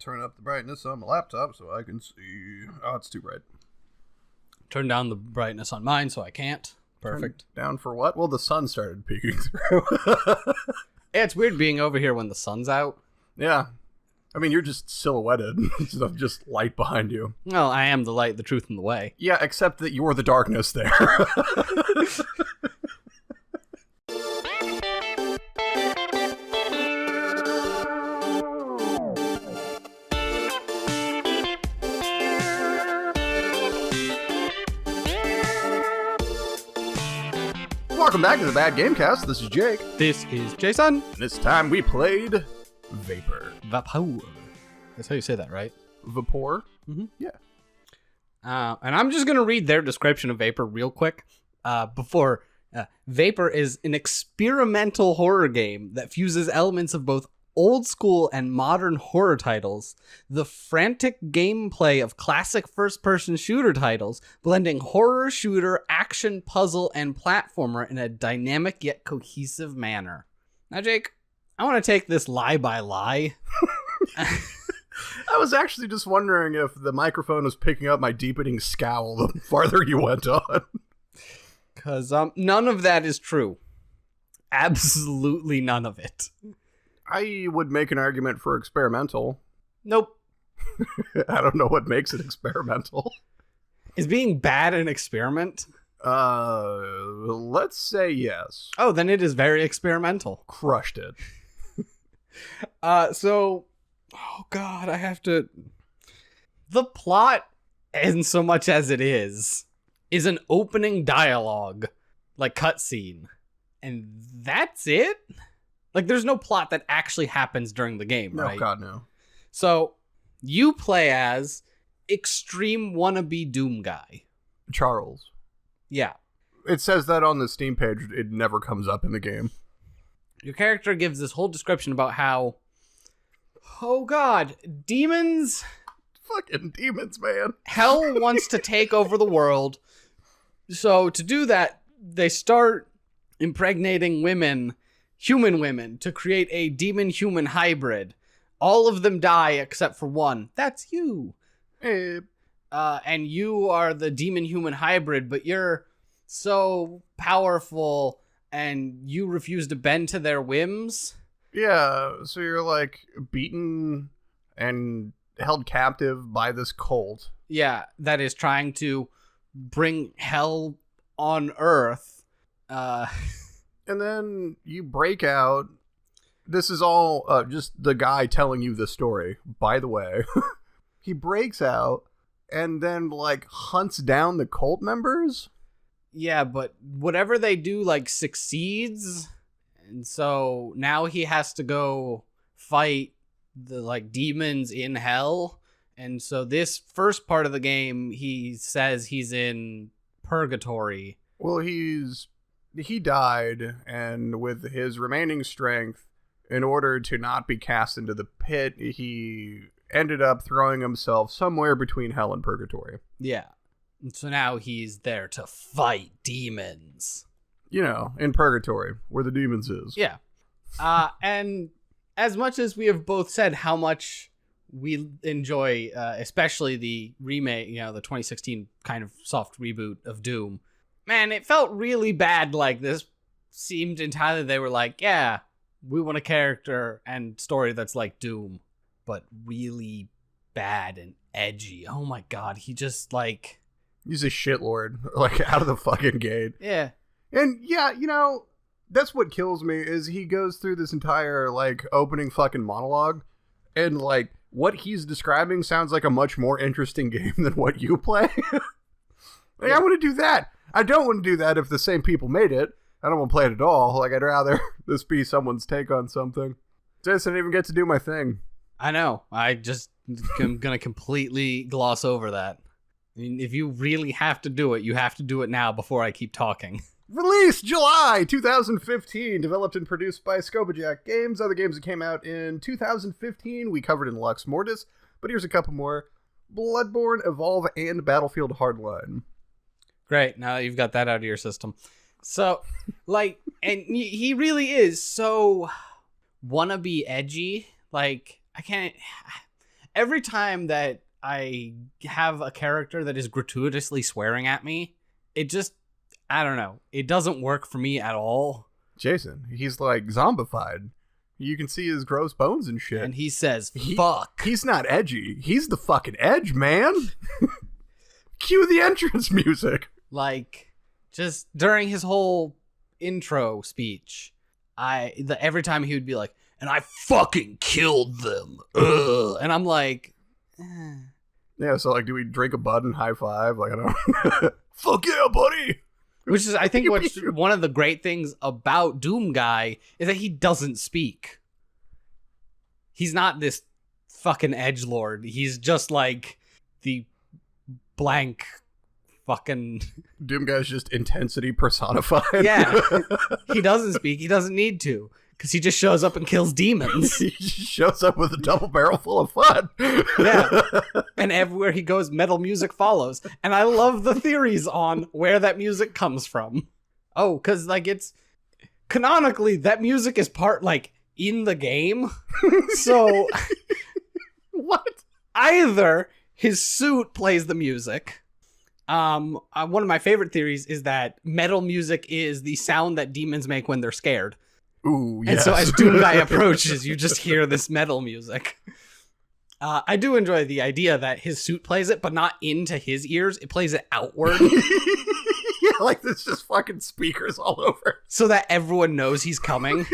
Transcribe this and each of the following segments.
turn up the brightness on my laptop so I can see. Oh, it's too bright. Turn down the brightness on mine so I can't. Perfect. Turn down for what? Well, the sun started peeking through. Yeah, it's weird being over here when the sun's out. Yeah. I mean, you're just silhouetted. Of just light behind you. Well, I am the light, the truth, and the way. Yeah, except that you're the darkness there. Welcome back to the Bad Gamecast. This is Jake. This is Jason. And this time we played Vapour. Vapour. That's how you say that, right? Vapour? Mm-hmm. Yeah. And I'm just going to read their description of Vapour real quick. Vapour is an experimental horror game that fuses elements of both old school and modern horror titles, the frantic gameplay of classic first-person shooter titles, blending horror, shooter, action, puzzle, and platformer in a dynamic yet cohesive manner. Now, Jake, I want to take this lie by lie. I was actually just wondering if the microphone was picking up my deepening scowl the farther you went on. Because none of that is true. Absolutely none of it. I would make an argument for experimental. Nope. I don't know what makes it experimental. Is being bad an experiment? Let's say yes. Oh, then it is very experimental. Crushed it. Oh god, I have to... The plot, in so much as it is an opening dialogue, like cutscene. And that's it? Like, there's no plot that actually happens during the game, right? Oh, God, no. So, you play as extreme wannabe Doom guy. Charles. Yeah. It says that on the Steam page. It never comes up in the game. Your character gives this whole description about how, oh god, demons... Fucking demons, man. Hell wants to take over the world. So, to do that, they start impregnating women... human women, to create a demon-human hybrid. All of them die except for one. That's you. And you are the demon-human hybrid, but you're so powerful and you refuse to bend to their whims. Yeah, so you're like beaten and held captive by this cult. Yeah, that is trying to bring hell on Earth. And then you break out. This is all just the guy telling you the story, by the way. He breaks out and then, like, hunts down the cult members? Yeah, but whatever they do, like, succeeds. And so now he has to go fight the, like, demons in hell. And so this first part of the game, he says he's in purgatory. Well, he died, and with his remaining strength, in order to not be cast into the pit, he ended up throwing himself somewhere between hell and purgatory. Yeah. And so now he's there to fight demons. You know, in purgatory, where the demons is. Yeah. And as much as we have both said how much we enjoy, especially the remake, you know, the 2016 kind of soft reboot of Doom, man, it felt really bad. Like, this seemed entirely, they were like, yeah, we want a character and story that's like Doom, but really bad and edgy. Oh my god, he just, like... He's a shitlord, like, out of the fucking gate. Yeah. And, yeah, you know, that's what kills me, is he goes through this entire, like, opening fucking monologue, and, like, what he's describing sounds like a much more interesting game than what you play. Like, yeah. I want to do that. I don't want to do that if the same people made it. I don't want to play it at all. Like, I'd rather this be someone's take on something. Just didn't even get to do my thing. I know. I just am going to completely gloss over that. I mean, if you really have to do it, you have to do it now before I keep talking. Released July 2015. Developed and produced by Scopajack Games. Other games that came out in 2015 we covered in Lux Mortis. But here's a couple more. Bloodborne, Evolve, and Battlefield Hardline. Great. Now that you've got that out of your system. So, like, and he really is so wannabe edgy. Like, I can't... every time that I have a character that is gratuitously swearing at me, it just, I don't know. It doesn't work for me at all. Jason, he's like zombified. You can see his gross bones and shit. And he says, fuck. He's not edgy. He's the fucking edge, man. Cue the entrance music. Like, just during his whole intro speech, every time he would be like, and I fucking killed them. Ugh. And I'm like, Yeah, so like, do we drink a bud and high five? Like, I don't. Fuck yeah, buddy. Which is, I think, what's one of the great things about Doom Guy is that he doesn't speak. He's not this fucking edgelord. He's just like the blank fucking... Doom Guy's just intensity personified. Yeah. He doesn't speak. He doesn't need to. Because he just shows up and kills demons. He just shows up with a double barrel full of fun. Yeah. And everywhere he goes, metal music follows. And I love the theories on where that music comes from. Oh, because, like, it's... Canonically, that music is part, like, in the game. So... What? Either his suit plays the music. One of my favorite theories is that metal music is the sound that demons make when they're scared. Ooh, yes. And so as Doom Guy approaches, you just hear this metal music. I do enjoy the idea that his suit plays it, but not into his ears. It plays it outward. Yeah, like there's just fucking speakers all over. So that everyone knows he's coming.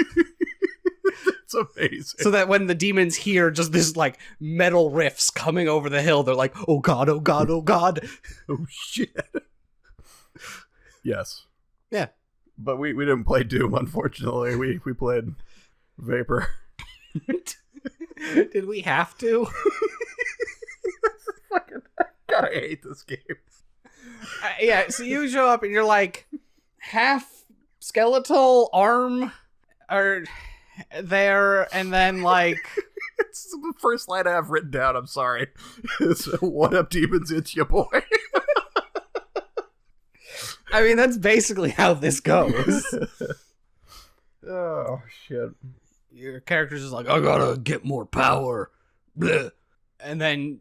It's amazing. So that when the demons hear just this, like, metal riffs coming over the hill, they're like, oh god, oh god, oh god. Oh shit. Yes. Yeah. But we didn't play Doom, unfortunately. We played Vapour. Did we have to? Fucking, God, I hate this game. Yeah, so you show up and you're like, half skeletal arm are there, and then like... It's the first line I have written down, I'm sorry. It's, what up, demons, it's your boy. I mean, that's basically how this goes. Oh, shit. Your character's just like, I gotta get more power. Blech. And then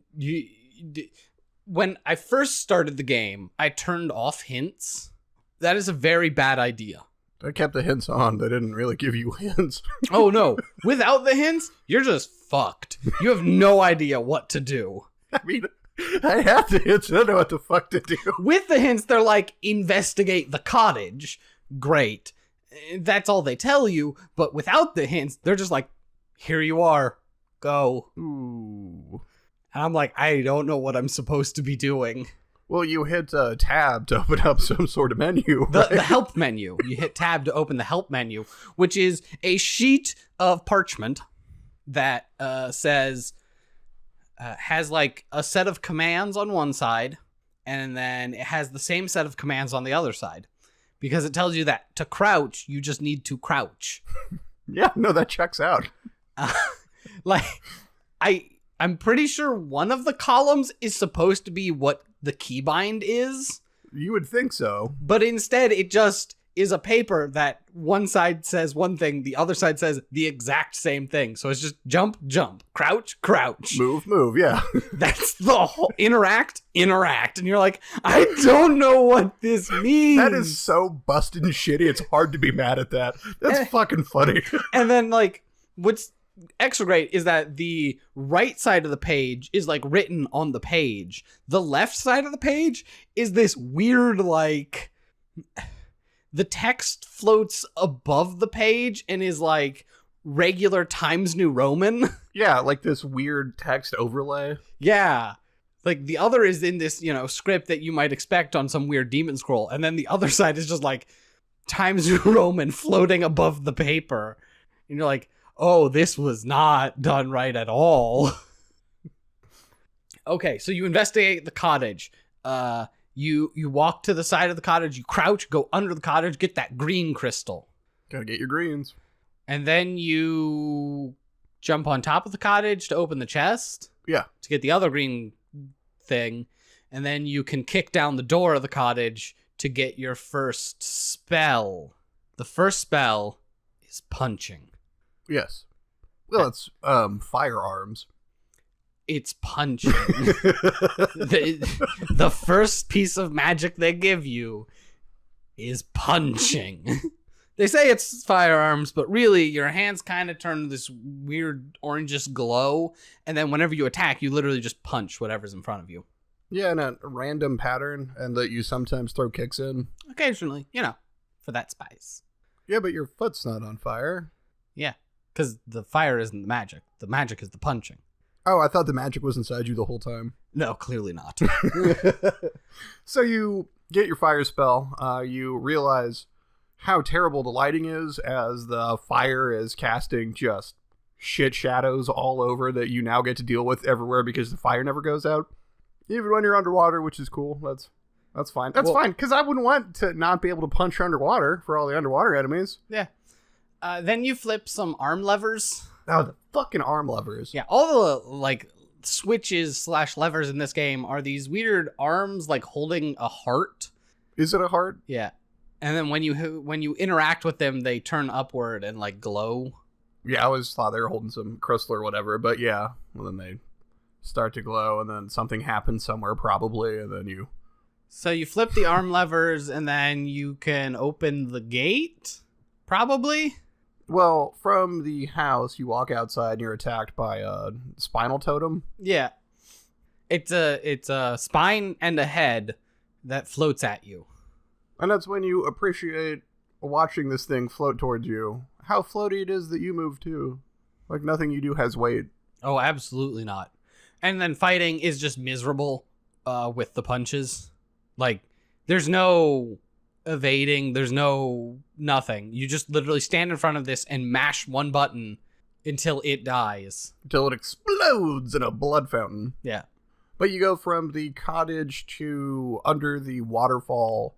when I first started the game, I turned off hints. That is a very bad idea. I kept the hints on. They didn't really give you hints. Oh, no. Without the hints, you're just fucked. You have no idea what to do. I mean... I have the hints. I don't know what the fuck to do. With the hints, they're like, investigate the cottage. Great. That's all they tell you. But without the hints, they're just like, here you are. Go. Ooh. And I'm like, I don't know what I'm supposed to be doing. Well, you hit tab to open up some sort of menu. Right? The help menu. You hit tab to open the help menu, which is a sheet of parchment that says... has like a set of commands on one side, and then it has the same set of commands on the other side, because it tells you that to crouch, you just need to crouch. Yeah, no, that checks out. I'm pretty sure one of the columns is supposed to be what the keybind is. You would think so. But instead, it just is a paper that one side says one thing, the other side says the exact same thing. So it's just jump, jump, crouch, crouch. Move, yeah. That's the whole interact. And you're like, I don't know what this means. That is so busted and shitty. It's hard to be mad at that. That's fucking funny. And then, like, what's extra great is that the right side of the page is, like, written on the page. The left side of the page is this weird, like... The text floats above the page and is like regular Times New Roman. Yeah, like this weird text overlay. Yeah. Like the other is in this, script that you might expect on some weird demon scroll. And then the other side is just like Times New Roman floating above the paper. And you're like, oh, this was not done right at all. Okay, so you investigate the cottage. You walk to the side of the cottage, you crouch, go under the cottage, get that green crystal. Gotta get your greens. And then you jump on top of the cottage to open the chest. Yeah. To get the other green thing. And then you can kick down the door of the cottage to get your first spell. The first spell is punching. Yes. Well, it's firearms. it's punching. The first piece of magic they give you is punching. They say it's firearms, but really your hands kind of turn this weird orangish glow, and then whenever you attack, you literally just punch whatever's in front of you. Yeah, in a random pattern, and that you sometimes throw kicks in. Occasionally, for that spice. Yeah, but your foot's not on fire. Yeah, because the fire isn't the magic. The magic is the punching. Oh, I thought the magic was inside you the whole time. No, clearly not. So you get your fire spell. You realize how terrible the lighting is as the fire is casting just shit shadows all over that you now get to deal with everywhere because the fire never goes out. Even when you're underwater, which is cool. That's fine. That's fine, because I wouldn't want to not be able to punch underwater for all the underwater enemies. Yeah. Then you flip some arm levers. Oh, the fucking arm levers. Yeah, all the, switches / levers in this game are these weird arms, holding a heart. Is it a heart? Yeah. And then when you interact with them, they turn upward and, glow. Yeah, I always thought they were holding some crystal or whatever, but yeah. Well, then they start to glow, and then something happens somewhere probably, and then you... So you flip the arm levers, and then you can open the gate? Probably? Well, from the house, you walk outside, and you're attacked by a spinal totem. Yeah. It's a spine and a head that floats at you. And that's when you appreciate watching this thing float towards you. How floaty it is that you move too. Like nothing you do has weight. Oh, absolutely not. And then fighting is just miserable with the punches. There's no evading. There's no nothing. You just literally stand in front of this and mash one button until it dies. Until it explodes in a blood fountain. Yeah. But you go from the cottage to under the waterfall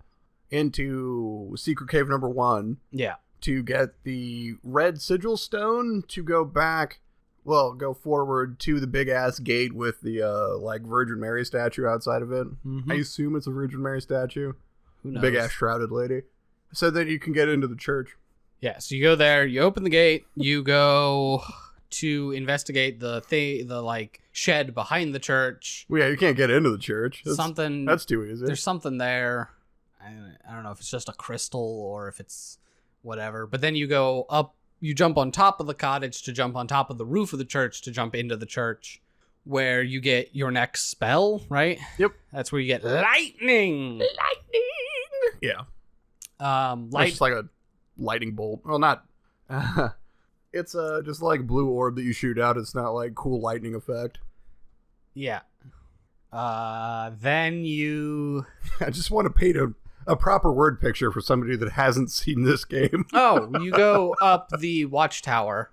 into Secret Cave number 1. Yeah. To get the red sigil stone to go back, go forward to the big ass gate with the Virgin Mary statue outside of it. Mm-hmm. I assume it's a Virgin Mary statue. Who knows? Big ass shrouded lady. So that you can get into the church. Yeah, so you go there, you open the gate, you go to investigate the shed behind the church. Well, yeah, you can't get into the church. That's too easy. There's something there. I don't know if it's just a crystal or if it's whatever. But then you go up, you jump on top of the cottage to jump on top of the roof of the church to jump into the church, where you get your next spell, right? Yep. That's where you get lightning. Yeah. It's just like a lightning bolt. Well, not... it's just like blue orb that you shoot out. It's not like cool lightning effect. Yeah. Then you... I just want to paint a proper word picture for somebody that hasn't seen this game. Oh, you go up the watchtower.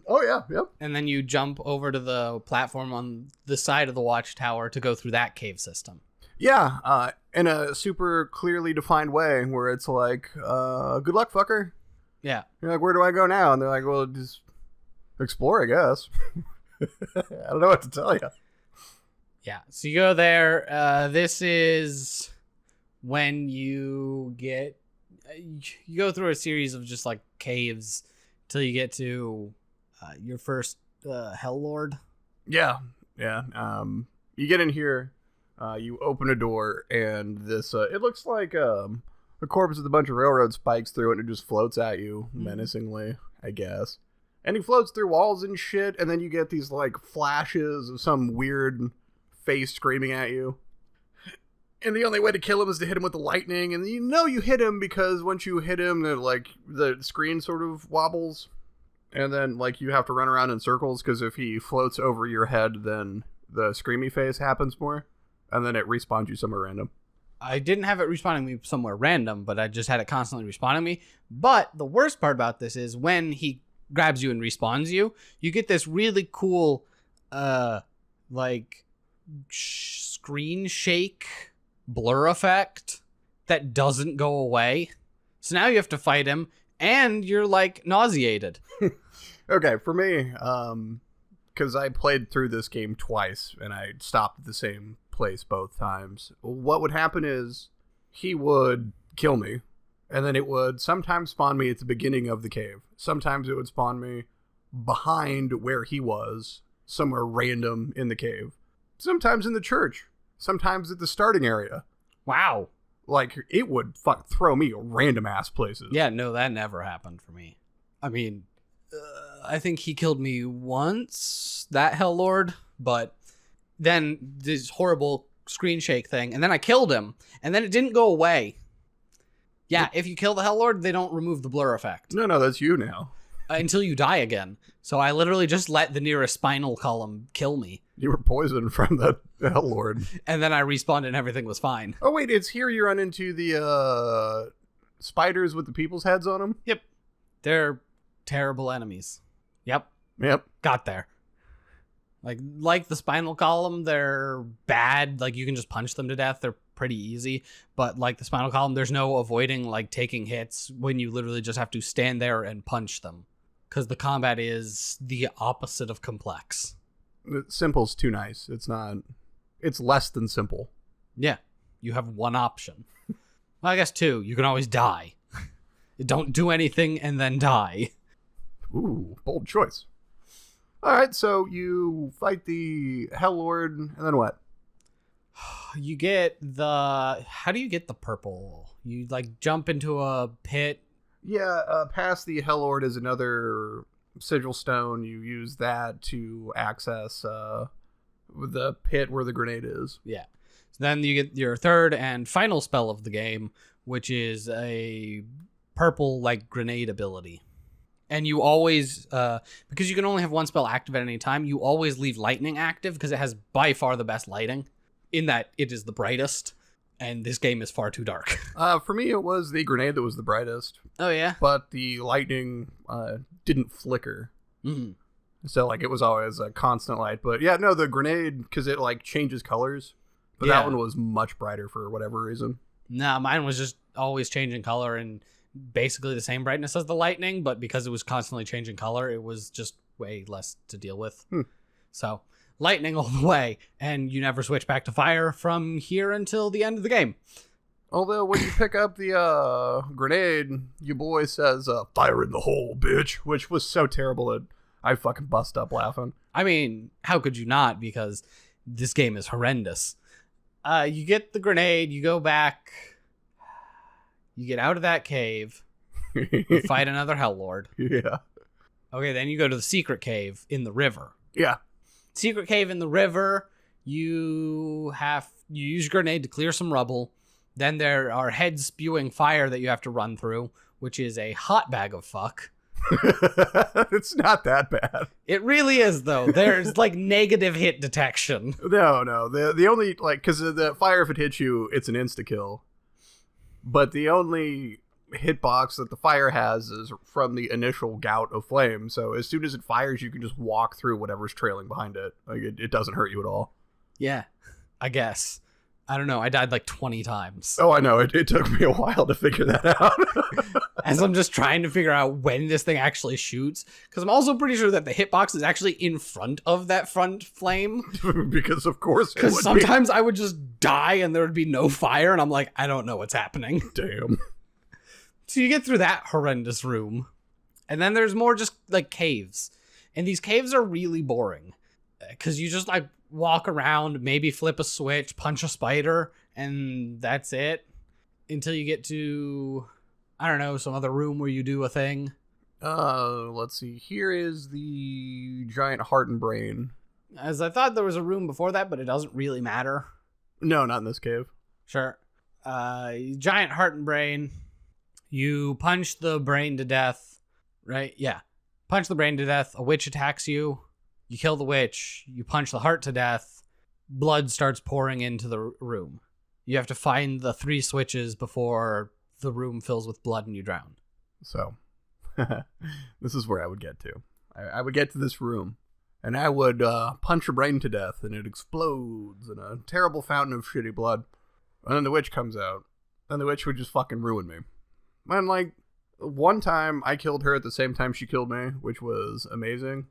Oh, yeah, yep. And then you jump over to the platform on the side of the watchtower to go through that cave system. Yeah, in a super clearly defined way where it's like, good luck, fucker. Yeah. You're like, where do I go now? And they're like, well, just explore, I guess. I don't know what to tell you. Yeah, so you go there. This is when you go through a series of just caves till you get to your first Hell Lord. Yeah. You get in here, you open a door, and this it looks like a corpse with a bunch of railroad spikes through it, and it just floats at you menacingly, I guess. And he floats through walls and shit, and then you get these flashes of some weird face screaming at you. And the only way to kill him is to hit him with the lightning, and you hit him because once you hit him, the screen sort of wobbles, and then you have to run around in circles because if he floats over your head, then the screamy face happens more, and then it respawns you somewhere random. I didn't have it respawning me somewhere random, but I just had it constantly respawning me. But the worst part about this is when he grabs you and respawns you, you get this really cool, screen shake blur effect that doesn't go away. So now you have to fight him, and you're nauseated. Okay, for me, because I played through this game twice, and I stopped at the same place both times. What would happen is he would kill me, and then it would sometimes spawn me at the beginning of the cave. Sometimes it would spawn me behind where he was. somewhere random in the cave. Sometimes in the church. Sometimes at the starting area. Wow. Like, it would throw me random ass places. Yeah, no, that never happened for me. I mean, I think he killed me once, that Hell Lord, but then this horrible screen shake thing, and then I killed him, and then it didn't go away. Yeah, if you kill the Hell Lord, they don't remove the blur effect. No, that's you now. Until you die again. So I literally just let the nearest spinal column kill me. You were poisoned from the Hell Lord. And then I respawned and everything was fine. Oh, wait, it's here you run into the spiders with the people's heads on them? Yep. They're terrible enemies. Yep. Got there. Like the spinal column, they're bad. Like, you can just punch them to death. They're pretty easy. But like the spinal column, there's no avoiding like taking hits when you literally just have to stand there and punch them. Because the combat is the opposite of complex. Simple's too nice. It's not. It's less than simple. Yeah. You have one option. Well, I guess two. You can always die. Don't do anything and then die. Ooh, bold choice. All right, so you fight the Hell Lord, and then what? You get the... How do you get the purple? You, like, jump into a pit. Yeah, past the Hell Lord is another sigil stone. You use that to access the pit where the grenade is. Yeah. So then you get your third and final spell of the game, which is a purple, like, grenade ability. And you always, because you can only have one spell active at any time, you always leave lightning active because it has by far the best lighting in that it is the brightest, and this game is far too dark. For me, it was the grenade that was the brightest. Oh, yeah? But the lightning didn't flicker. Mm-hmm. So, like, it was always a constant light. But, yeah, no, the grenade, because it, like, changes colors. But Yeah. that one was much brighter for whatever reason. No, mine was just always changing color and basically the same brightness as the lightning, but because it was constantly changing color, it was just way less to deal with. So lightning all the way, and you never switch back to fire from here until the end of the game. Although when you pick up the grenade, your boy says, fire in the hole, bitch, which was so terrible that I fucking bust up laughing. I mean, how could you not? Because this game is horrendous. You get the grenade, you go back, you get out of that cave, you fight another Hell Lord. Yeah. Okay, then you go to the secret cave in the river. Yeah. Secret cave in the river, you use grenade to clear some rubble. Then there are heads spewing fire that you have to run through, which is a hot bag of fuck. It's not that bad. It really is, though. There's like negative hit detection. No. The only, like, because the fire, if it hits you, it's an insta-kill. But the only hitbox that the fire has is from the initial gout of flame. So as soon as it fires, you can just walk through whatever's trailing behind it. Like, it doesn't hurt you at all. Yeah, I guess. I don't know. I died like 20 times. Oh, I know. It took me a while to figure that out. As I'm just trying to figure out when this thing actually shoots. Because I'm also pretty sure that the hitbox is actually in front of that front flame. Because of course. Because sometimes I would just die and there would be no fire. And I'm like, I don't know what's happening. Damn. So you get through that horrendous room. And then there's more just like caves. And these caves are really boring. Because you just like walk around, maybe flip a switch, punch a spider, and that's it. Until you get to, I don't know, some other room where you do a thing. Let's see. Here is the giant heart and brain. As I thought there was a room before that, but it doesn't really matter. No, not in this cave. Sure. Giant heart and brain. You punch the brain to death, right? Yeah. Punch the brain to death. A witch attacks you. You kill the witch. You punch the heart to death. Blood starts pouring into the room. You have to find the 3 switches before the room fills with blood and you drown. So, this is where I would get to. I would get to this room, and I would punch a brain to death, and it explodes in a terrible fountain of shitty blood. And then the witch comes out, and the witch would just fucking ruin me. And, like, one time I killed her at the same time she killed me, which was amazing.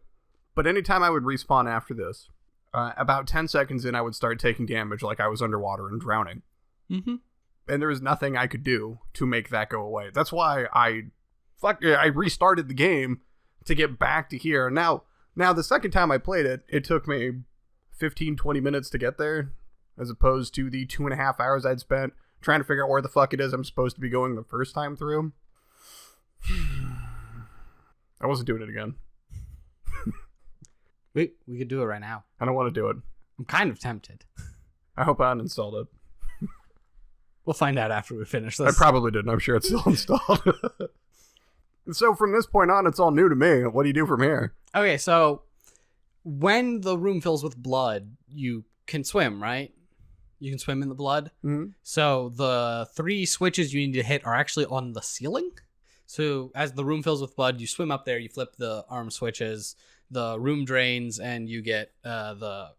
But anytime I would respawn after this, about 10 seconds in, I would start taking damage like I was underwater and drowning. Mm-hmm. And there was nothing I could do to make that go away. That's why I restarted the game to get back to here. Now, Now, the second time I played it, it took me 15, 20 minutes to get there, as opposed to the 2.5 hours I'd spent trying to figure out where the fuck it is I'm supposed to be going the first time through. I wasn't doing it again. We could do it right now. I don't want to do it. I'm kind of tempted. I hope I uninstalled it. We'll find out after we finish this. I probably didn't. I'm sure it's still installed. So from this point on, it's all new to me. What do you do from here? Okay, so when the room fills with blood, you can swim, right? You can swim in the blood. Mm-hmm. So the 3 switches you need to hit are actually on the ceiling. So as the room fills with blood, you swim up there, you flip the arm switches, the room drains, and you get the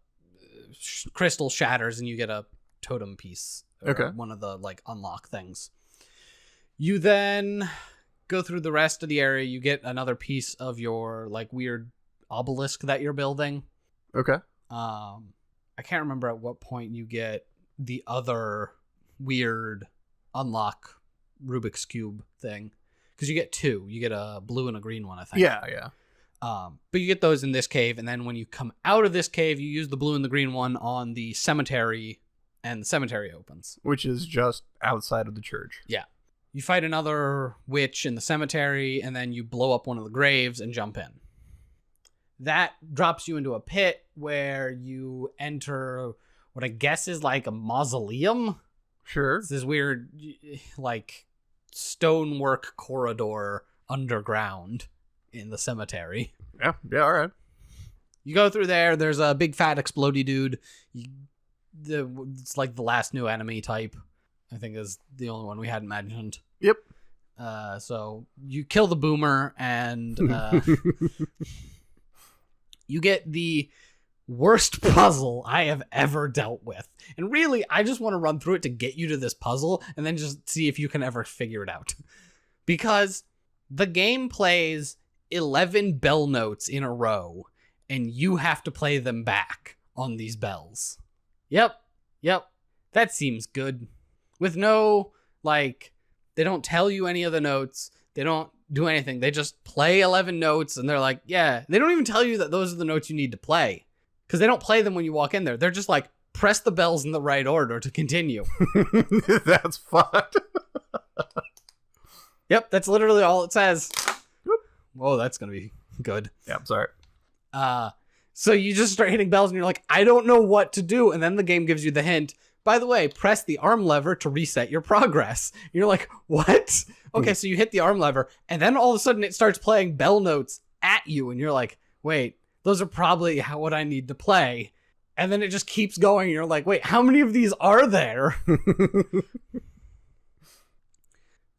crystal shatters, and you get a totem piece. Okay. One of the like unlock things. You then go through the rest of the area. You get another piece of your like weird obelisk that you're building. Okay. I can't remember at what point you get the other weird unlock Rubik's Cube thing. Because you get 2. You get a blue and a green one, I think. Yeah. But you get those in this cave, and then when you come out of this cave, you use the blue and the green one on the cemetery, and the cemetery opens. Which is just outside of the church. Yeah. You fight another witch in the cemetery, and then you blow up one of the graves and jump in. That drops you into a pit where you enter what I guess is like a mausoleum. Sure. It's this weird, like, stonework corridor underground in the cemetery. Yeah, all right. You go through there. There's a big fat explodey dude. It's like the last new enemy type. I think is the only one we hadn't mentioned. Yep. So you kill the boomer, and you get the worst puzzle I have ever dealt with. And really, I just want to run through it to get you to this puzzle and then just see if you can ever figure it out. Because the game plays 11 bell notes in a row, and you have to play them back on these bells. Yep. That seems good. With no, like, they don't tell you any of the notes. They don't do anything. They just play 11 notes, and they're like, yeah. They don't even tell you that those are the notes you need to play. Because they don't play them when you walk in there. They're just like, press the bells in the right order to continue. That's fucked. Yep, that's literally all it says. Whoa, that's going to be good. Yeah, I'm sorry. So you just start hitting bells, and you're like, I don't know what to do. And then the game gives you the hint. By the way, press the arm lever to reset your progress. You're like, what? Okay, so you hit the arm lever, and then all of a sudden it starts playing bell notes at you, and you're like, wait, those are probably what I need to play. And then it just keeps going, and you're like, wait, how many of these are there?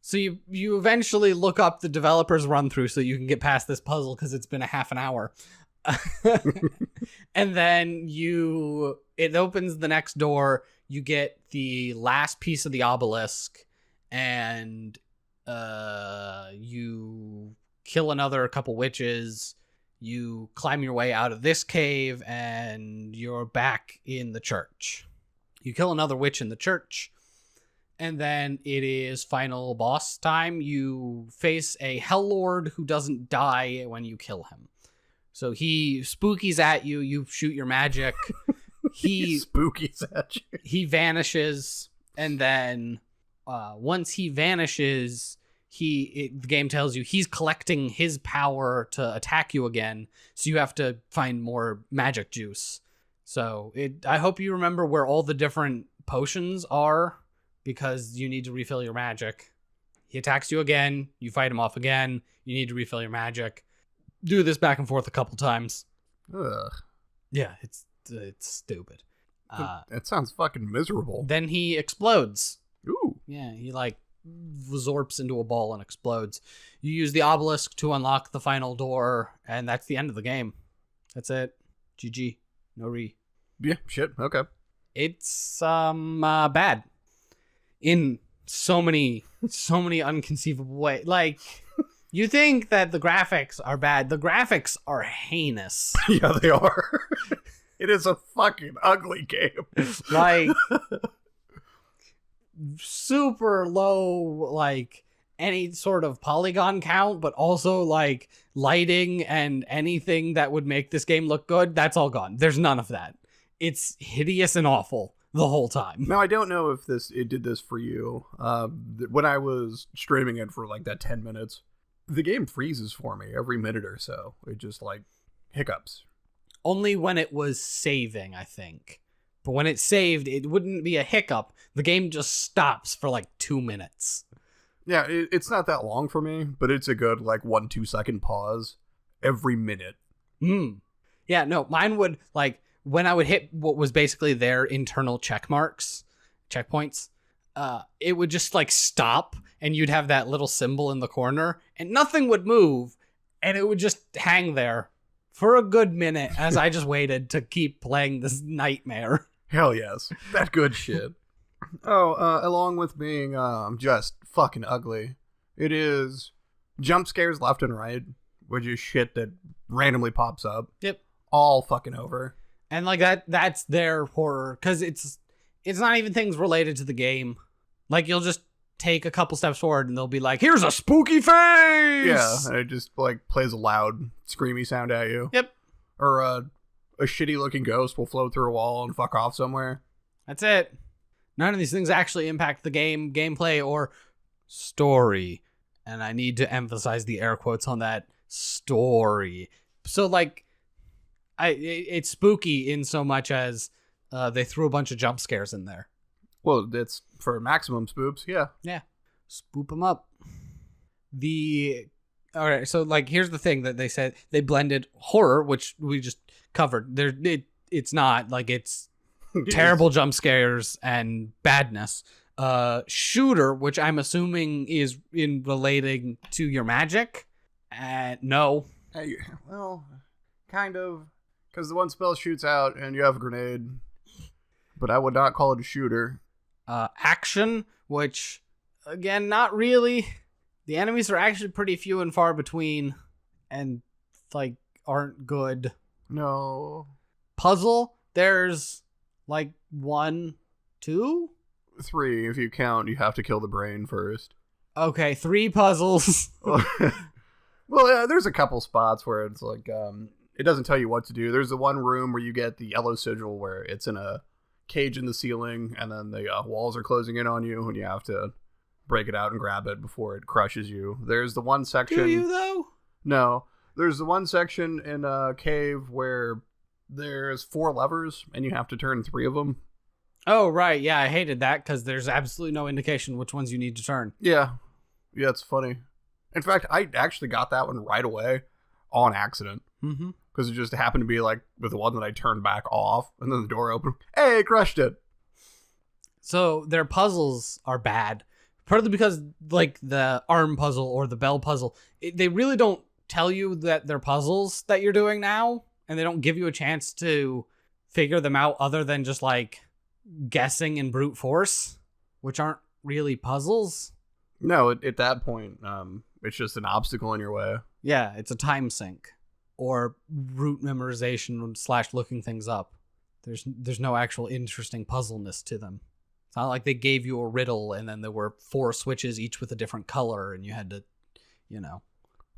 So you eventually look up the developer's run through so you can get past this puzzle because it's been a half an hour. And then it opens the next door. You get the last piece of the obelisk, and you kill another couple witches. You climb your way out of this cave, and you're back in the church. You kill another witch in the church, and then it is final boss time. You face a Hell Lord who doesn't die when you kill him. So he spookies at you. You shoot your magic. He spookies at you. He vanishes, and then once he vanishes, the game tells you he's collecting his power to attack you again. So you have to find more magic juice. So I hope you remember where all the different potions are, because you need to refill your magic. He attacks you again. You fight him off again. You need to refill your magic. Do this back and forth a couple times. Ugh. Yeah, it's stupid. That sounds fucking miserable. Then he explodes. Ooh. Yeah, he like zorps into a ball and explodes. You use the obelisk to unlock the final door, and that's the end of the game. That's it. GG. No re. Yeah, shit. Okay. It's bad. In so many unconceivable ways. Like, you think that the graphics are bad. The graphics are heinous. Yeah, they are. It is a fucking ugly game. Like, super low, like, any sort of polygon count, but also, like, lighting and anything that would make this game look good, that's all gone. There's none of that. It's hideous and awful the whole time. Now, I don't know if it did this for you. When I was streaming it for like that 10 minutes, the game freezes for me every minute or so. It just like hiccups. Only when it was saving, I think. But when it saved, it wouldn't be a hiccup. The game just stops for like 2 minutes. Yeah, it's not that long for me, but it's a good like 1-2 second pause every minute. Yeah, no, mine would like when I would hit what was basically their internal checkpoints, it would just like stop and you'd have that little symbol in the corner and nothing would move and it would just hang there for a good minute as I just waited to keep playing this nightmare. Hell yes. That good shit. Along with being just fucking ugly, it is jump scares left and right, which is shit that randomly pops up. Yep. All fucking over. And like that's their horror, because it's not even things related to the game. Like you'll just take a couple steps forward and they'll be like, here's a spooky face! Yeah, and it just like plays a loud screamy sound at you. Yep. Or a shitty looking ghost will float through a wall and fuck off somewhere. That's it. None of these things actually impact the gameplay or story. And I need to emphasize the air quotes on that, story. So like, it's spooky in so much as they threw a bunch of jump scares in there. Well, it's for maximum spoops, yeah. Yeah. Spoop them up. All right, so like here's the thing that they said. They blended horror, which we just covered. It's not like it's terrible jump scares and badness. Shooter, which I'm assuming is in relating to your magic. No. Well, kind of. Because the one spell shoots out and you have a grenade. But I would not call it a shooter. Action, which, again, not really. The enemies are actually pretty few and far between. And, like, aren't good. No. Puzzle, there's, like, 1, 2? 3, if you count, you have to kill the brain first. Okay, 3 puzzles. Well, there's a couple spots where it's like, it doesn't tell you what to do. There's the one room where you get the yellow sigil where it's in a cage in the ceiling and then the walls are closing in on you and you have to break it out and grab it before it crushes you. There's the one section... Do you, though? No. There's the one section in a cave where there's 4 levers and you have to turn 3 of them. Oh, right. Yeah, I hated that because there's absolutely no indication which ones you need to turn. Yeah. Yeah, it's funny. In fact, I actually got that one right away on accident. Mm-hmm. Because it just happened to be like with the one that I turned back off and then the door opened. Hey, crushed it. So their puzzles are bad. Partly because like the arm puzzle or the bell puzzle, they really don't tell you that they're puzzles that you're doing now. And they don't give you a chance to figure them out other than just like guessing and brute force, which aren't really puzzles. No, at that point, it's just an obstacle in your way. Yeah, it's a time sink or route memorization / looking things up. There's no actual interesting puzzleness to them. It's not like they gave you a riddle and then there were 4 switches, each with a different color, and you had to,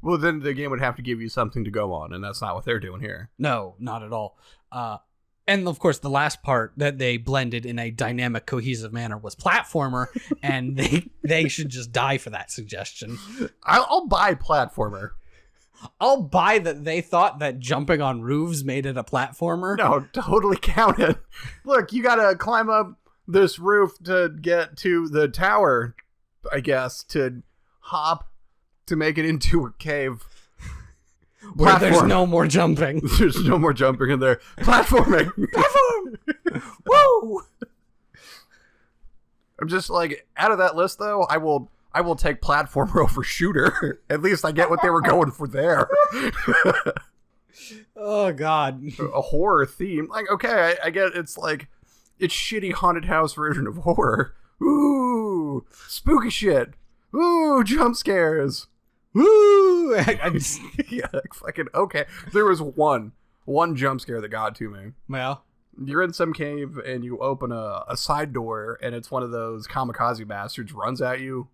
Well, then the game would have to give you something to go on, and that's not what they're doing here. No, not at all. And of course, the last part that they blended in a dynamic, cohesive manner was platformer, and they should just die for that suggestion. I'll buy platformer. I'll buy that they thought that jumping on roofs made it a platformer. No, totally count it. Look, you gotta climb up this roof to get to the tower, I guess, to hop to make it into a cave. Where there's no more jumping. There's no more jumping in there. Platforming. Platform! Woo! I'm just like, out of that list though, I will take platformer over shooter. At least I get what they were going for there. Oh god. A horror theme. Like, okay, I get it's like it's shitty haunted house version of horror. Ooh, spooky shit. Ooh, jump scares. Woo! Yeah, fucking okay. There was one jump scare that got to me. Well, you're in some cave and you open a side door and it's one of those kamikaze bastards runs at you,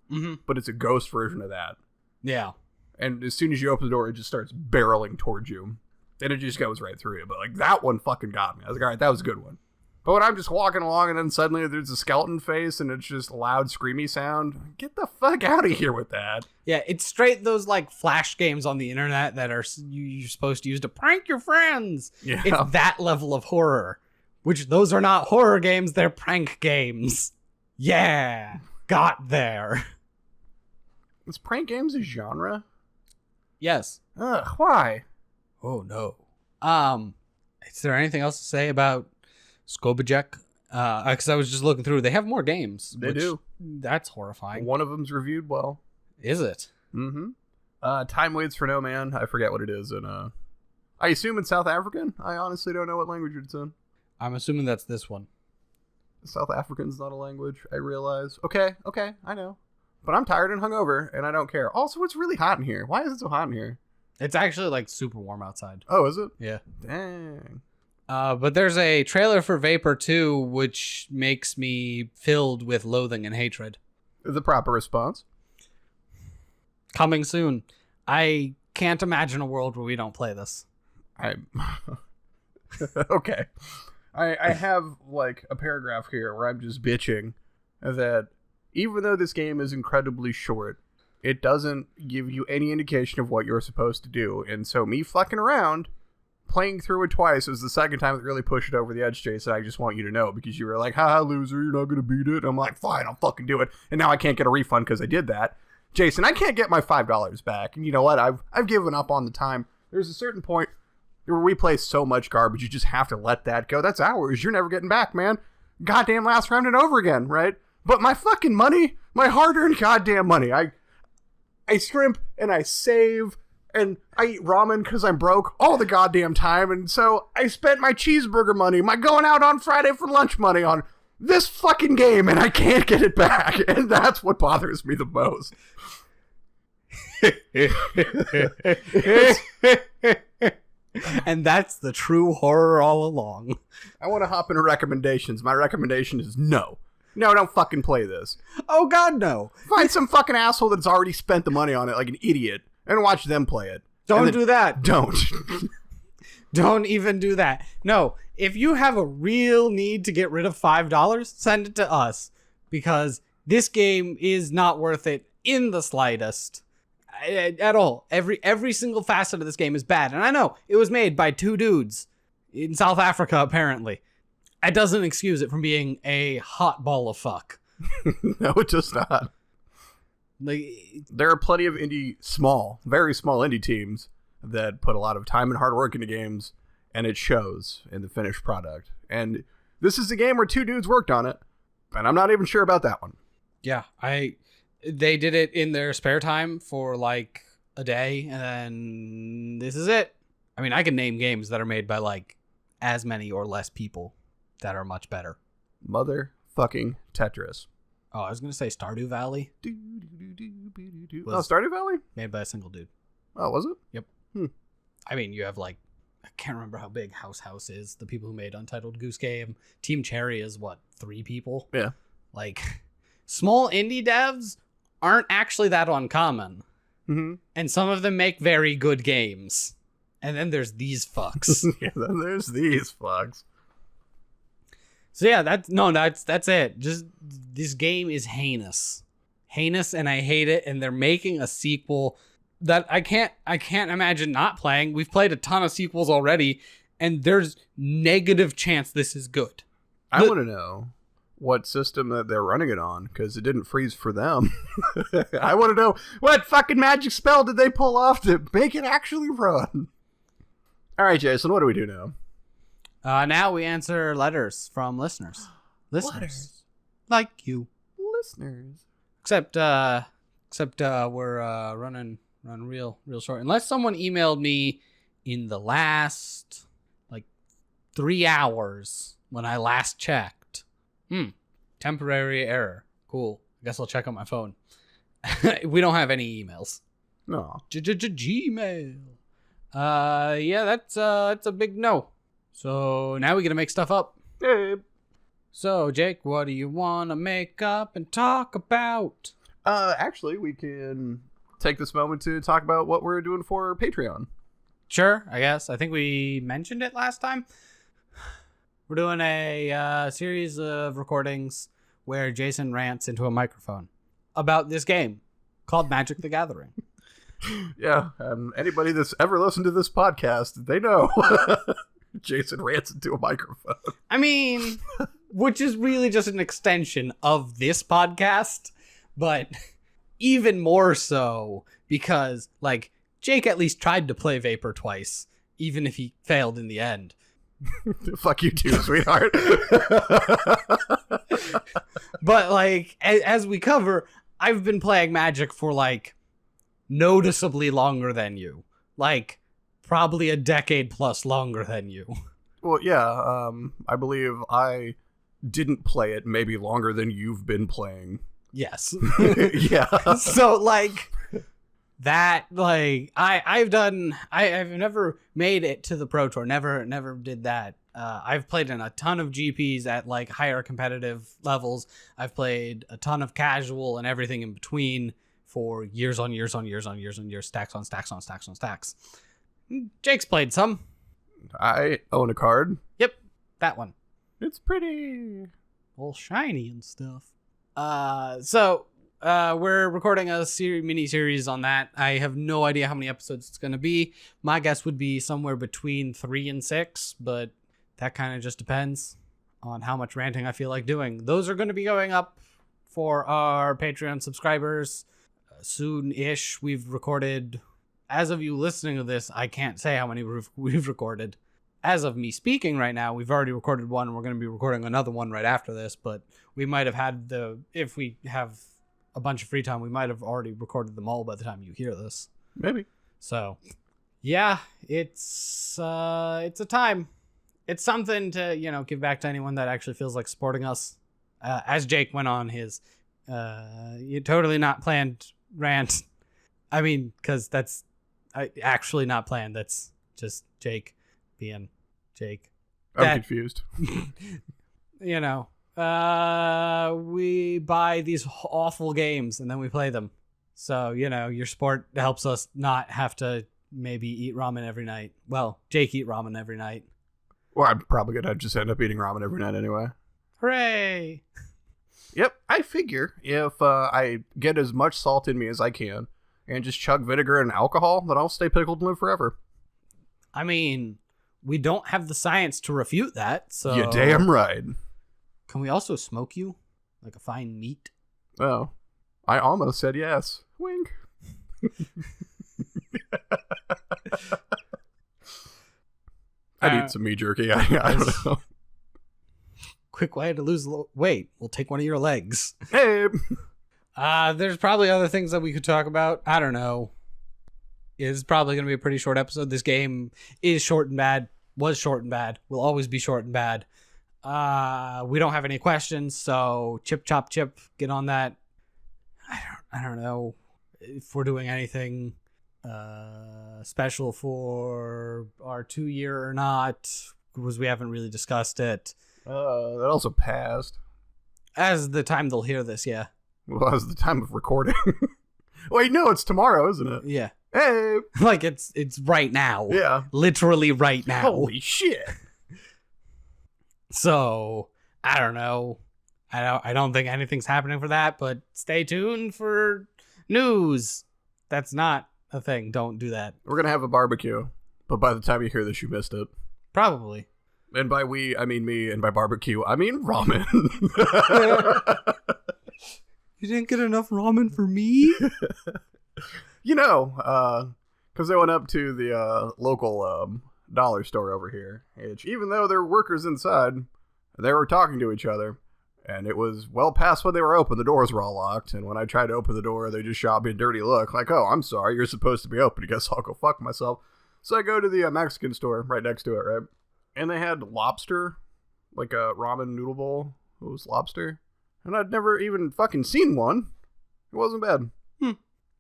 but it's a ghost version of that. Yeah. And as soon as you open the door, it just starts barreling towards you. And it just goes right through you. But like that one fucking got me. I was like, all right, that was a good one. But when I'm just walking along and then suddenly there's a skeleton face and it's just loud, screamy sound, get the fuck out of here with that. Yeah, it's straight those like flash games on the internet that are you're supposed to use to prank your friends. Yeah. It's that level of horror, which those are not horror games, they're prank games. Yeah, got there. Is prank games a genre? Yes. Ugh, why? Oh no. Is there anything else to say about Skobajek? Because I was just looking through. They have more games. They do. That's horrifying. One of them's reviewed well. Is it? Mm-hmm. Time Waits for No Man. I forget what it is. And I assume it's South African. I honestly don't know what language it's in. I'm assuming that's this one. South African's not a language, I realize. Okay, I know. But I'm tired and hungover, and I don't care. Also, it's really hot in here. Why is it so hot in here? It's actually like super warm outside. Oh, is it? Yeah. Dang. But there's a trailer for Vapour 2, which makes me filled with loathing and hatred. The proper response. Coming soon. I can't imagine a world where we don't play this. Okay. I have like a paragraph here where I'm just bitching that even though this game is incredibly short, it doesn't give you any indication of what you're supposed to do. And so me fucking around, playing through it twice was the second time that really pushed it over the edge, Jason. I just want you to know, because you were like, haha, loser, you're not going to beat it. I'm like, fine, I'll fucking do it. And now I can't get a refund because I did that. Jason, I can't get my $5 back. And you know what? I've given up on the time. There's a certain point where we play so much garbage, you just have to let that go. That's hours. You're never getting back, man. Goddamn last round and over again, right? But my fucking money, my hard-earned goddamn money, I scrimp and I save and I eat ramen because I'm broke all the goddamn time. And so I spent my cheeseburger money, my going out on Friday for lunch money on this fucking game, and I can't get it back. And that's what bothers me the most. And that's the true horror all along. I want to hop into recommendations. My recommendation is no. No, don't fucking play this. Oh, God, no. Find some fucking asshole that's already spent the money on it like an idiot and watch them play it. Don't do that. Don't. Don't even do that. No, if you have a real need to get rid of $5, send it to us. Because this game is not worth it in the slightest. At all. Every single facet of this game is bad. And I know, it was made by two dudes in South Africa, apparently. That doesn't excuse it from being a hot ball of fuck. No, it does not. Like, there are plenty of very small indie teams that put a lot of time and hard work into games, and it shows in the finished product. And this is a game where two dudes worked on it, and I'm not even sure about that one. Yeah, they did it in their spare time for like a day, and then this is it. I mean, I can name games that are made by like as many or less people that are much better. Motherfucking Tetris. Oh, I was going to say Stardew Valley. Oh, Stardew Valley? Made by a single dude. Oh, was it? Yep. I mean, you have like, I can't remember how big House is. The people who made Untitled Goose Game. Team Cherry is what, 3 people? Yeah. Like, small indie devs aren't actually that uncommon. Mm-hmm. And some of them make very good games. And then there's these fucks. Yeah, then there's these fucks. So yeah, that's it. Just this game is heinous, and I hate it. And they're making a sequel that I can't imagine not playing. We've played a ton of sequels already, and there's negative chance this is good. I want to know what system that they're running it on, because it didn't freeze for them. I want to know what fucking magic spell did they pull off to make it actually run. All right, Jason, what do we do now? Now we answer letters from listeners. Listeners. Like you. Listeners. Except we're running real short. Unless someone emailed me in the last, 3 hours when I last checked. Temporary error. Cool. I guess I'll check on my phone. We don't have any emails. No. Gmail. Yeah, that's a big no. So now we gotta make stuff up. Hey. So Jake, what do you want to make up and talk about? Actually, we can take this moment to talk about what we're doing for Patreon. Sure, I guess. I think we mentioned it last time. We're doing a series of recordings where Jason rants into a microphone about this game called Magic the Gathering. Yeah, anybody that's ever listened to this podcast, they know Jason rants into a microphone. I mean, which is really just an extension of this podcast, but even more so because, like, Jake at least tried to play Vapour twice, even if he failed in the end. Fuck you too, sweetheart. But, like, as we cover, I've been playing Magic for, like, noticeably longer than you. Like, probably a decade plus longer than you. Well, yeah, I believe I didn't play it maybe longer than you've been playing. Yes. Yeah. So, like, that, like, I've never made it to the Pro Tour. Never did that. I've played in a ton of GPs at, like, higher competitive levels. I've played a ton of casual and everything in between for years on years on years on years on years, stacks on stacks on stacks on stacks. Jake's played some. I own a card. Yep, that one. It's pretty all shiny and stuff. So we're recording a mini series on that. I have no idea how many episodes it's going to be. My guess would be somewhere between 3 and 6, but that kind of just depends on how much ranting I feel like doing. Those are going to be going up for our Patreon subscribers soon-ish. We've recorded, as of you listening to this, I can't say how many we've recorded. As of me speaking right now, we've already recorded one, and we're going to be recording another one right after this, but we might have had if we have a bunch of free time, we might have already recorded them all by the time you hear this. maybe. So, yeah, it's a time. It's something to, give back to anyone that actually feels like supporting us. As Jake went on his totally not planned rant. I mean, because that's actually not planned. That's just Jake being Jake. I'm confused. We buy these awful games and then we play them. So, your sport helps us not have to maybe eat ramen every night. Well, Jake eat ramen every night. Well, I'm probably going to just end up eating ramen every night anyway. Hooray! Yep, I figure if I get as much salt in me as I can and just chug vinegar and alcohol, then I'll stay pickled and live forever. I mean, we don't have the science to refute that, so... You're damn right. Can we also smoke you? Like a fine meat? Oh, I almost said yes. Wink. I'd eat some meat jerky. I don't know. Quick way to lose weight. We'll take one of your legs. Hey. There's probably other things that we could talk about. I don't know. It's probably going to be a pretty short episode. This game is short and bad. Was short and bad. Will always be short and bad. We don't have any questions, so chip, chop, chip. Get on that. I don't know if we're doing anything special for our 2-year or not, because we haven't really discussed it. That also passed. As the time they'll hear this, yeah. Well, as the time of recording. Wait, no, it's tomorrow, isn't it? Yeah. Hey. Like it's right now. Yeah. Literally right now. Holy shit. So, I don't know. I don't think anything's happening for that, but stay tuned for news. That's not a thing. Don't do that. We're going to have a barbecue, but by the time you hear this, you missed it. Probably. And by we, I mean me, and by barbecue, I mean ramen. You didn't get enough ramen for me? Because I went up to the local dollar store over here, which even though there were workers inside, they were talking to each other, and it was well past when they were open. The doors were all locked, and when I tried to open the door, they just shot me a dirty look, like, oh, I'm sorry, you're supposed to be open. I guess I'll go fuck myself. So I go to the Mexican store right next to it, right? And they had lobster, like a ramen noodle bowl. It was lobster. And I'd never even fucking seen one. It wasn't bad.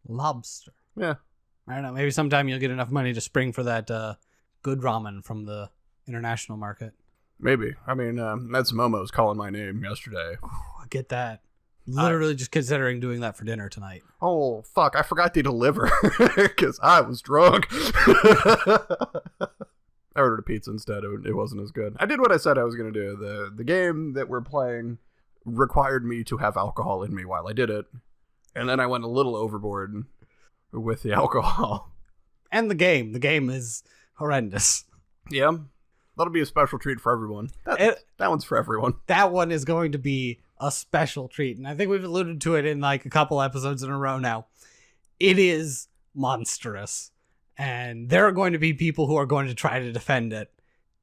Lobster. Yeah. I don't know. Maybe sometime you'll get enough money to spring for that good ramen from the international market. Maybe. I mean, Matsumomo was calling my name yesterday. Oh, I get that. Literally just considering doing that for dinner tonight. Oh, fuck. I forgot they deliver because I was drunk. I ordered a pizza instead. It wasn't as good. I did what I said I was going to do. The game that we're playing required me to have alcohol in me while I did it. And then I went a little overboard with the alcohol. And the game. The game is horrendous. Yeah. That'll be a special treat for everyone. That one's for everyone. That one is going to be a special treat. And I think we've alluded to it in like a couple episodes in a row now. It is monstrous. And there are going to be people who are going to try to defend it.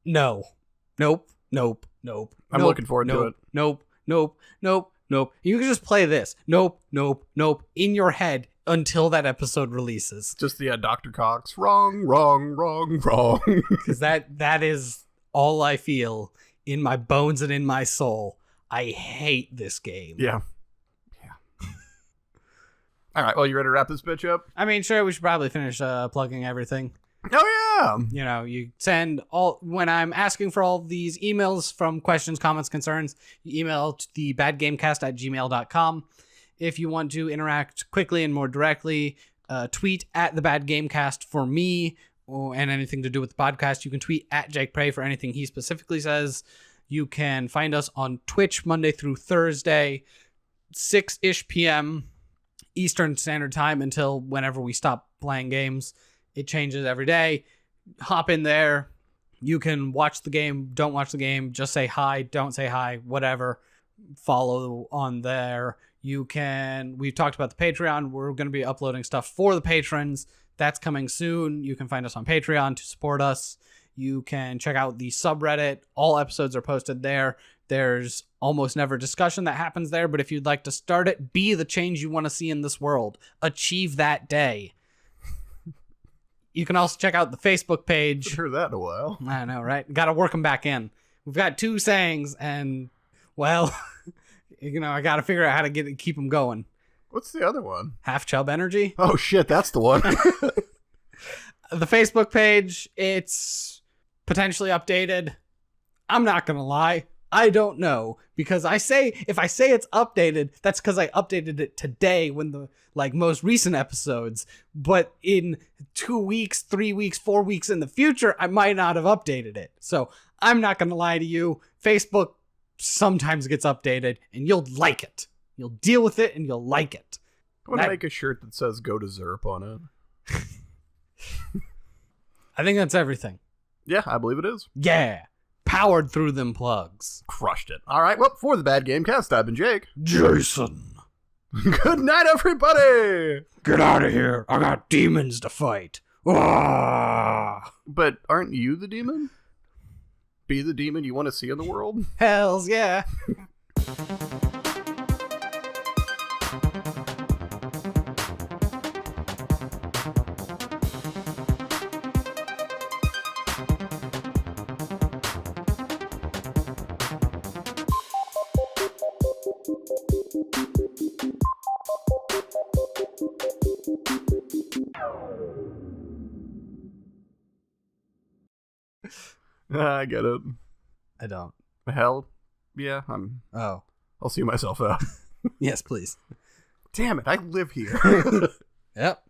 No. Nope. I'm looking forward to it. Nope. You can just play this. Nope. In your head until that episode releases. Just the Dr. Cox. Wrong. Because that is all I feel in my bones and in my soul. I hate this game. Yeah. All right, well, you ready to wrap this bitch up? I mean, sure, we should probably finish plugging everything. Oh, yeah. You know, you send when I'm asking for all these emails from questions, comments, concerns, you email to the badgamecast@gmail.com. If you want to interact quickly and more directly, tweet at the badgamecast for me and anything to do with the podcast. You can tweet at Jake Prey for anything he specifically says. You can find us on Twitch Monday through Thursday, 6-ish p.m. Eastern Standard Time until whenever we stop playing games. It changes every day. Hop in there. You can watch the game, don't watch the game, just say hi, don't say hi, whatever. Follow on there. We've talked about the Patreon. We're going to be uploading stuff for the patrons. That's coming soon. You can find us on Patreon to support us. You can check out the subreddit. All episodes are posted there. There's almost never discussion that happens there, but if you'd like to start it, be the change you want to see in this world. Achieve that day. You can also check out the Facebook page. I've heard that in a while. I know, right? Got to work them back in. We've got 2 sayings, and, well, I got to figure out how to keep them going. What's the other one? Half Chub Energy. Oh, shit, that's the one. The Facebook page, it's potentially updated. I'm not going to lie. I don't know, because if I say it's updated, that's because I updated it today when the most recent episodes, but in 2 weeks, 3 weeks, 4 weeks in the future, I might not have updated it. So I'm not going to lie to you. Facebook sometimes gets updated and you'll like it. You'll deal with it and you'll like it. I want to make a shirt that says "Go to Zerp" on it. I think that's everything. Yeah, I believe it is. Yeah. Powered through them plugs. Crushed it. All right, well, for the Bad Game Cast, I've been Jake. Jason. Good night, everybody! Get out of here. I got demons to fight. Ah. But aren't you the demon? Be the demon you want to see in the world? Hells yeah. I get it. I don't. Hell, yeah, I'll see myself out. Yes, please. Damn it, I live here. Yep.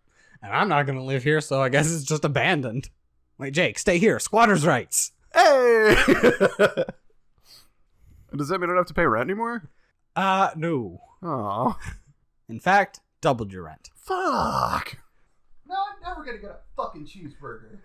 And I'm not going to live here, so I guess it's just abandoned. Wait, Jake, stay here. Squatters' rights. Hey! Does that mean I don't have to pay rent anymore? No. Aw. In fact, doubled your rent. Fuck. No, I'm never going to get a fucking cheeseburger.